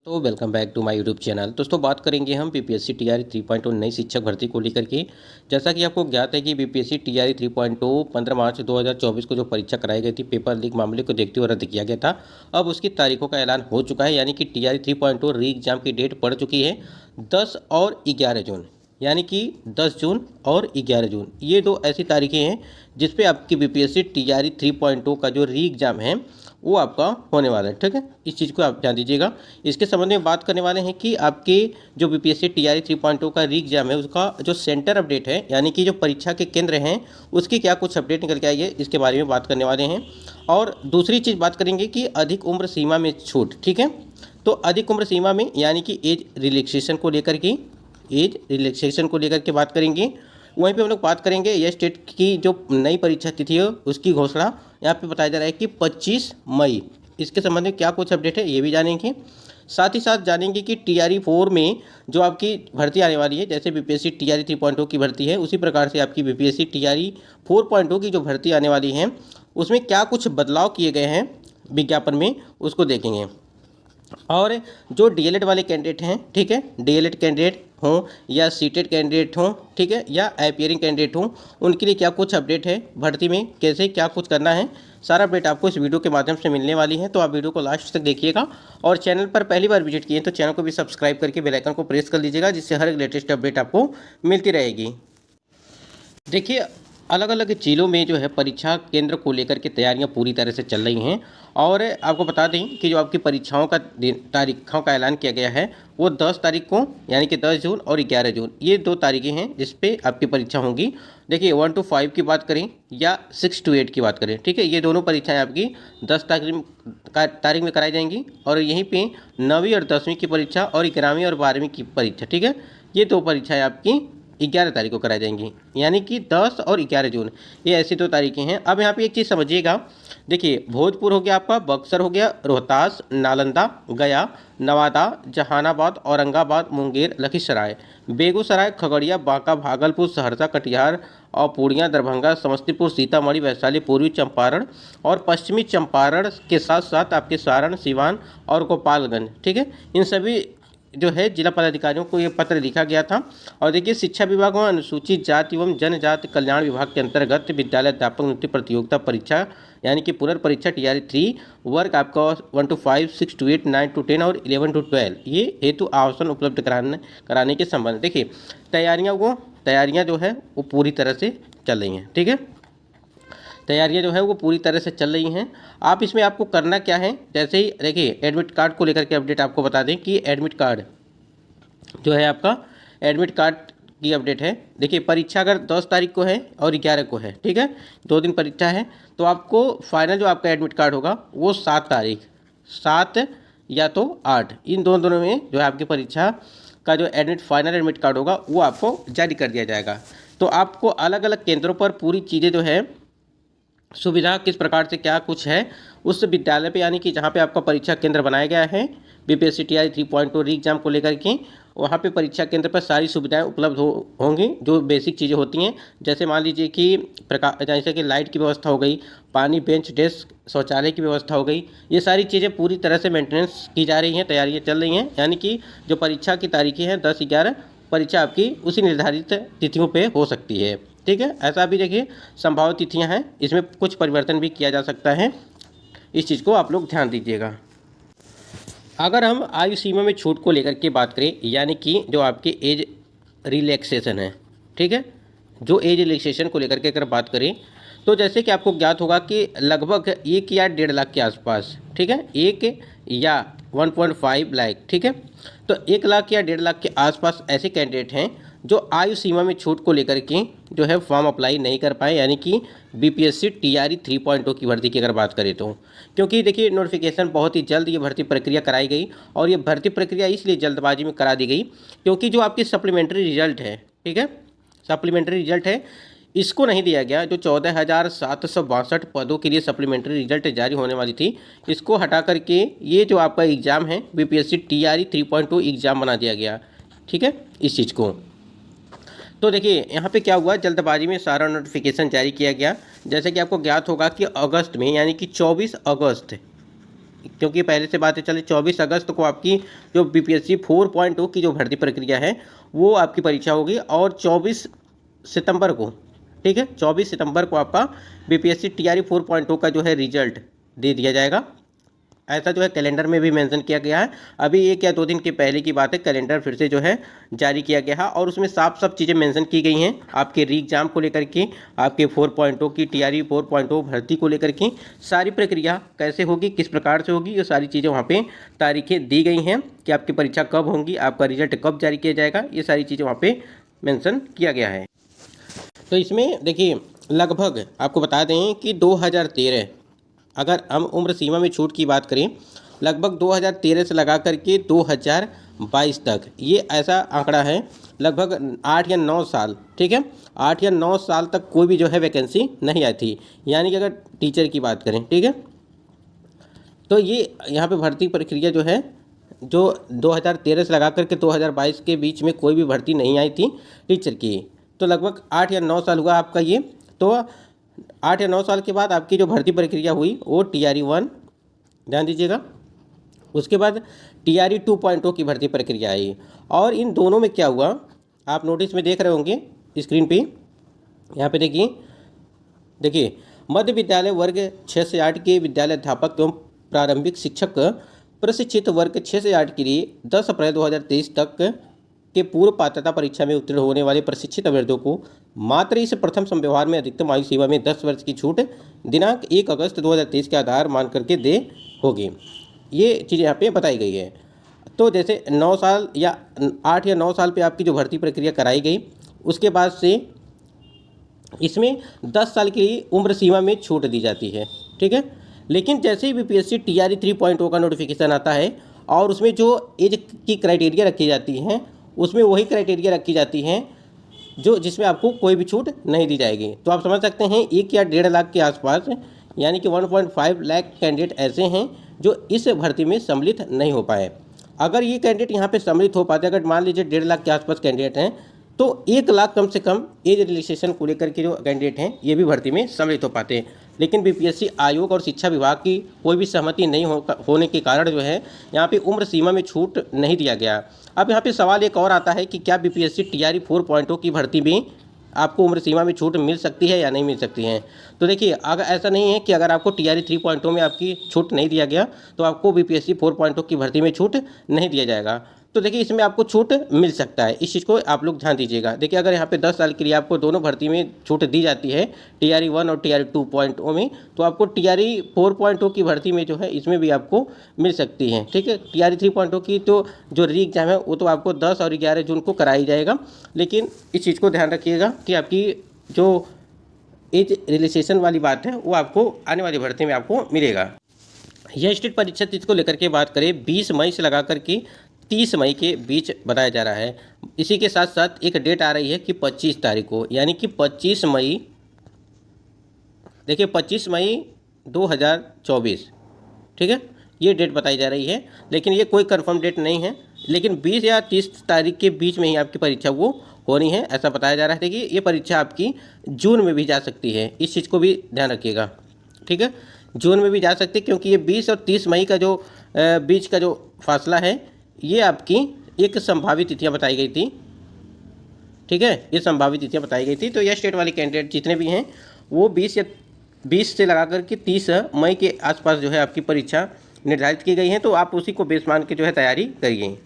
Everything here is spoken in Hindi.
तो welcome back to my YouTube channel. दोस्तों बात करेंगे हम बीपीएससी टीआरई 3.0 नई शिक्षक भर्ती को लेकर के। जैसा कि आपको ज्ञात है कि बीपीएससी टीआरई 3.0 15 मार्च 2024 को जो परीक्षा कराई गई थी, पेपर लीक मामले को देखते हुए रद्द किया गया था। अब उसकी तारीखों का ऐलान हो चुका है, यानी कि टीआरई 3.0 री एग्जाम की डेट पड़ चुकी है 10 और 11 जून, यानी कि 10 जून और 11 जून। ये दो ऐसी तारीखें हैं जिस पे आपकी बीपीएससी टीआरई 3.0 का जो री एग्ज़ाम है वो आपका होने वाला है। ठीक है, इस चीज़ को आप ध्यान दीजिएगा। इसके संबंध में बात करने वाले हैं कि आपके जो बीपीएससी टीआरई 3.0 का री एग्ज़ाम है उसका जो सेंटर अपडेट है, यानी कि जो परीक्षा के केंद्र हैं उसकी क्या कुछ अपडेट निकल के आई है, इसके बारे में बात करने वाले हैं। और दूसरी चीज़ बात करेंगे कि अधिक उम्र सीमा में छूट। ठीक है, तो अधिक उम्र सीमा में यानी कि एज रिलैक्सेशन को लेकर के बात करेंगे। वहीं पे हम लोग बात करेंगे ये स्टेट की जो नई परीक्षा तिथि है उसकी घोषणा यहाँ पे बताया जा रहा है कि 25 मई। इसके संबंध में क्या कुछ अपडेट है ये भी जानेंगे। साथ ही साथ जानेंगे कि टीआरई 4 में जो आपकी भर्ती आने वाली है, जैसे बीपीएससी टीआरई 3.0 की भर्ती है उसी प्रकार से आपकी बीपीएससी टीआरई 4.0 की जो भर्ती आने वाली है उसमें क्या कुछ बदलाव किए गए हैं विज्ञापन में, उसको देखेंगे। और जो डीएलएड वाले कैंडिडेट हैं, ठीक है, डीएलएड कैंडिडेट हों या सीटेड कैंडिडेट हों, ठीक है, या अपीयरिंग कैंडिडेट हों, उनके लिए क्या कुछ अपडेट है, भर्ती में कैसे क्या कुछ करना है, सारा अपडेट आपको इस वीडियो के माध्यम से मिलने वाली है। तो आप वीडियो को लास्ट तक देखिएगा और चैनल पर पहली बार विजिट किए तो चैनल को भी सब्सक्राइब करके बेल आइकन को प्रेस कर लीजिएगा, जिससे हर एक लेटेस्ट अपडेट आपको मिलती रहेगी। देखिए, अलग अलग जिलों में जो है परीक्षा केंद्र को लेकर के तैयारियां पूरी तरह से चल रही हैं। और आपको बता दें कि जो आपकी परीक्षाओं का तारीखों का ऐलान किया गया है वो 10 तारीख को, यानी कि 10 जून और 11 जून, ये दो तारीखें हैं जिस पे आपकी परीक्षा होंगी। देखिए 1 to 5 की बात करें या 6 to 8 की बात करें, ठीक है, ये दोनों परीक्षाएं आपकी 10 तारीख में कराई जाएंगी। और यहीं पे 9वीं और 10वीं की परीक्षा और 11वीं और 12वीं की परीक्षा, ठीक है, ये दो परीक्षाएं आपकी 11 तारीख को कराई जाएंगी, यानी कि 10 और 11 जून, ये ऐसी दो तारीखें हैं। अब यहाँ पे एक चीज़ समझिएगा। देखिए भोजपुर हो गया आपका, बक्सर हो गया, रोहतास, नालंदा, गया, नवादा, जहानाबाद, औरंगाबाद, मुंगेर, लखीसराय, बेगूसराय, खगड़िया, बांका, भागलपुर, सहरसा, कटिहार और पूर्णिया, दरभंगा, समस्तीपुर, सीतामढ़ी, वैशाली, पूर्वी चंपारण और पश्चिमी चंपारण के साथ साथ आपके सारण, सिवान और गोपालगंज, ठीक है, इन सभी जो है जिला पदाधिकारियों को ये पत्र लिखा गया था। और देखिए शिक्षा विभाग में अनुसूचित जाति एवं जनजाति कल्याण विभाग के अंतर्गत विद्यालय अध्यापक नियुक्ति प्रतियोगिता परीक्षा, यानी कि पुनर्परीक्षा टीआरई 3 वर्ग आपका 1 to 5, 6 to 8, 9 to 10 और 11 to 12 ये हेतु आवासन उपलब्ध कराने के संबंध। देखिए तैयारियाँ जो है वो पूरी तरह से चल रही हैं, ठीक है, तैयारियां जो है वो पूरी तरह से चल रही हैं। आप इसमें आपको करना क्या है, जैसे ही देखिए एडमिट कार्ड को लेकर के अपडेट आपको बता दें कि एडमिट कार्ड जो है आपका, एडमिट कार्ड की अपडेट है। देखिए परीक्षा अगर 10 तारीख को है और 11 को है, ठीक है, 2 दिन परीक्षा है, तो आपको फाइनल जो आपका एडमिट कार्ड होगा वो 7 तारीख, 7 या तो 8, इन दोनों में जो है आपकी परीक्षा का जो फाइनल एडमिट कार्ड होगा वो आपको जारी कर दिया जाएगा। तो आपको अलग अलग केंद्रों पर पूरी चीज़ें जो है सुविधा किस प्रकार से क्या कुछ है उस विद्यालय पे, यानी कि जहाँ पे आपका परीक्षा केंद्र बनाया गया है बीपीएससी टीआरई 3.0 री एग्जाम को लेकर के, वहाँ पे परीक्षा केंद्र पर सारी सुविधाएं उपलब्ध होंगी जो बेसिक चीज़ें होती हैं। जैसे मान लीजिए कि जैसे कि लाइट की व्यवस्था हो गई, पानी, बेंच डेस्क, शौचालय की व्यवस्था हो गई, ये सारी चीज़ें पूरी तरह से मेंटेनेंस की जा रही हैं, तैयारियाँ चल रही हैं। यानी कि जो परीक्षा की तारीखें हैं 10-11, परीक्षा आपकी उसी निर्धारित तिथियों पर हो सकती है, ठीक है। ऐसा भी देखिए संभावित तिथियां हैं, इसमें कुछ परिवर्तन भी किया जा सकता है, इस चीज़ को आप लोग ध्यान दीजिएगा। अगर हम आयु सीमा में छूट को लेकर के बात करें, यानी कि जो आपके एज रिलैक्सेशन है, ठीक है, जो एज रिलैक्सेशन को लेकर के अगर बात करें तो जैसे कि आपको ज्ञात होगा कि लगभग 1 या 1.5 लाख के आसपास, ठीक है, 1 या 1.5 लाख, ठीक है, तो 1 लाख या 1.5 लाख के आसपास ऐसे कैंडिडेट हैं जो आयु सीमा में छूट को लेकर के जो है फॉर्म अप्लाई नहीं कर पाए, यानी कि बीपीएससी टीआरई 3.0 की भर्ती की अगर बात करें तो। क्योंकि देखिए नोटिफिकेशन बहुत ही जल्द ये भर्ती प्रक्रिया कराई गई, और ये भर्ती प्रक्रिया इसलिए जल्दबाजी में करा दी गई क्योंकि जो आपकी सप्लीमेंट्री रिजल्ट है, ठीक है, सप्लीमेंट्री रिजल्ट है, इसको नहीं दिया गया। जो 14,762 पदों के लिए सप्लीमेंट्री रिजल्ट जारी होने वाली थी, इसको हटा करके ये जो आपका एग्ज़ाम है बीपीएससी टीआरई 3.0 एग्ज़ाम बना दिया गया, ठीक है, इस चीज़ को। तो देखिए यहाँ पे क्या हुआ, जल्दबाजी में सारा नोटिफिकेशन जारी किया गया। जैसे कि आपको ज्ञात होगा कि अगस्त में, यानी कि 24 अगस्त क्योंकि पहले से बातें चली 24 अगस्त को आपकी जो बीपीएससी 4.0 की जो भर्ती प्रक्रिया है वो आपकी परीक्षा होगी, और 24 सितंबर को, ठीक है, 24 सितंबर को आपका बीपीएससी टीआरई 4.0 का जो है रिजल्ट दे दिया जाएगा। ऐसा जो है कैलेंडर में भी मेंशन किया गया है। अभी 1 या 2 दिन के पहले की बात है, कैलेंडर फिर से जो है जारी किया गया है और उसमें साफ साफ चीज़ें मेंशन की गई हैं आपके री एग्जाम को लेकर के, आपके 4.0 की टीआरई 4.0 भर्ती को लेकर के सारी प्रक्रिया कैसे होगी, किस प्रकार से होगी, ये सारी चीज़ें वहाँ पे तारीखें दी गई हैं कि आपकी परीक्षा कब होंगी, आपका रिजल्ट कब जारी किया जाएगा, ये सारी चीज़ें वहाँ पे मेंशन किया गया है। तो इसमें देखिए लगभग आपको बता दें कि 2013, अगर हम उम्र सीमा में छूट की बात करें, लगभग 2013 से लगा करके 2022 तक, ये ऐसा आंकड़ा है, लगभग 8 या 9 साल, ठीक है, 8 या 9 साल तक कोई भी जो है वैकेंसी नहीं आई थी। यानी कि अगर टीचर की बात करें, ठीक है, तो ये यहाँ पे भर्ती प्रक्रिया जो है, जो 2013 से लगा करके 2022 के बीच में कोई भी भर्ती नहीं आई थी टीचर की। तो लगभग 8 या 9 साल हुआ आपका ये। तो 8 या 9 साल के बाद आपकी जो भर्ती प्रक्रिया हुई वो टीआरई 1, ध्यान दीजिएगा, उसके बाद टीआरई 2.0 की भर्ती प्रक्रिया आई। और इन दोनों में क्या हुआ आप नोटिस में देख रहे होंगे स्क्रीन पे, यहाँ पे देखिए मध्य विद्यालय वर्ग 6 से 8 के विद्यालय अध्यापक एवं प्रारंभिक शिक्षक प्रशिक्षित वर्ग 6 से 8 के लिए 10 अप्रैल 2023 तक के पूर्व पात्रता परीक्षा में उत्तीर्ण होने वाले प्रशिक्षित अभ्यर्थियों को मात्र इस प्रथम संव्यवहार में अधिकतम आयु सीमा में 10 वर्ष की छूट दिनांक 1 अगस्त 2023 के आधार मान करके दे होगी। ये चीज़ यहाँ पे बताई गई है। तो जैसे 9 साल या 8 या 9 साल पे आपकी जो भर्ती प्रक्रिया कराई गई, उसके बाद से इसमें 10 साल की उम्र सीमा में छूट दी जाती है, ठीक है। लेकिन जैसे ही बीपीएससी टीआरई 3.0 का नोटिफिकेशन आता है और उसमें जो एज की क्राइटेरिया रखी जाती हैं, उसमें वही क्राइटेरिया रखी जाती हैं जो जिसमें आपको कोई भी छूट नहीं दी जाएगी। तो आप समझ सकते हैं 1 या 1.5 लाख के आसपास, यानी कि 1.5 लाख कैंडिडेट ऐसे हैं जो इस भर्ती में सम्मिलित नहीं हो पाए। अगर ये कैंडिडेट यहाँ पे सम्मिलित हो पाते, अगर मान लीजिए 1.5 लाख के आसपास कैंडिडेट हैं, तो 1 लाख कम से कम एज रिलैक्सेशन को लेकर के जो कैंडिडेट हैं ये भी भर्ती में सम्मिलित हो पाते हैं। लेकिन बीपीएससी आयोग और शिक्षा विभाग की कोई भी सहमति नहीं होने के कारण जो है यहाँ पे उम्र सीमा में छूट नहीं दिया गया। अब यहाँ पे सवाल एक और आता है कि क्या बीपीएससी टीआरई 4.0 की भर्ती में आपको उम्र सीमा में छूट मिल सकती है या नहीं मिल सकती है। तो देखिए अगर ऐसा नहीं है कि अगर आपको टीआरई 3.0 में आपकी छूट नहीं दिया गया तो आपको बीपीएससी 4.0 की भर्ती में छूट नहीं दिया जाएगा। तो देखिए इसमें आपको छूट मिल सकता है, इस चीज़ को आप लोग ध्यान दीजिएगा। देखिए अगर यहाँ पे 10 साल के लिए आपको दोनों भर्ती में छूट दी जाती है, टीआरई 1 और टीआरई 2.0 में, तो आपको टीआरई 4.0 की भर्ती में जो है इसमें भी आपको मिल सकती है, ठीक है। टीआरई 3.0 की तो जो री एग्जाम है वो तो आपको 10 और 11 जून को कराई जाएगा। लेकिन इस चीज़ को ध्यान रखिएगा कि आपकी जो एज रिलैक्सेशन वाली बात है वो आपको आने वाली भर्ती में आपको मिलेगा। यह स्टेट परीक्षा तिथि को लेकर के बात करें 20 मई से लगा करके 30 मई के बीच बताया जा रहा है। इसी के साथ साथ एक डेट आ रही है कि 25 तारीख को, यानी कि 25 मई, देखिए 25 मई 2024, ठीक है, ये डेट बताई जा रही है। लेकिन ये कोई कंफर्म डेट नहीं है, लेकिन 20 या 30 तारीख के बीच में ही आपकी परीक्षा वो होनी है, ऐसा बताया जा रहा है। देखिए ये परीक्षा आपकी जून में भी जा सकती है, इस चीज़ को भी ध्यान रखिएगा, ठीक है। जून में भी जा सकती है क्योंकि ये 20 और 30 मई का जो बीच का जो फासला है ये आपकी एक संभावित तिथियां बताई गई थी, ठीक है, ये संभावित तिथियां बताई गई थी। तो यह स्टेट वाले कैंडिडेट जितने भी हैं वो 20 से लगा कर के 30 मई के आसपास जो है आपकी परीक्षा निर्धारित की गई है। तो आप उसी को बेस मान के जो है तैयारी करिए।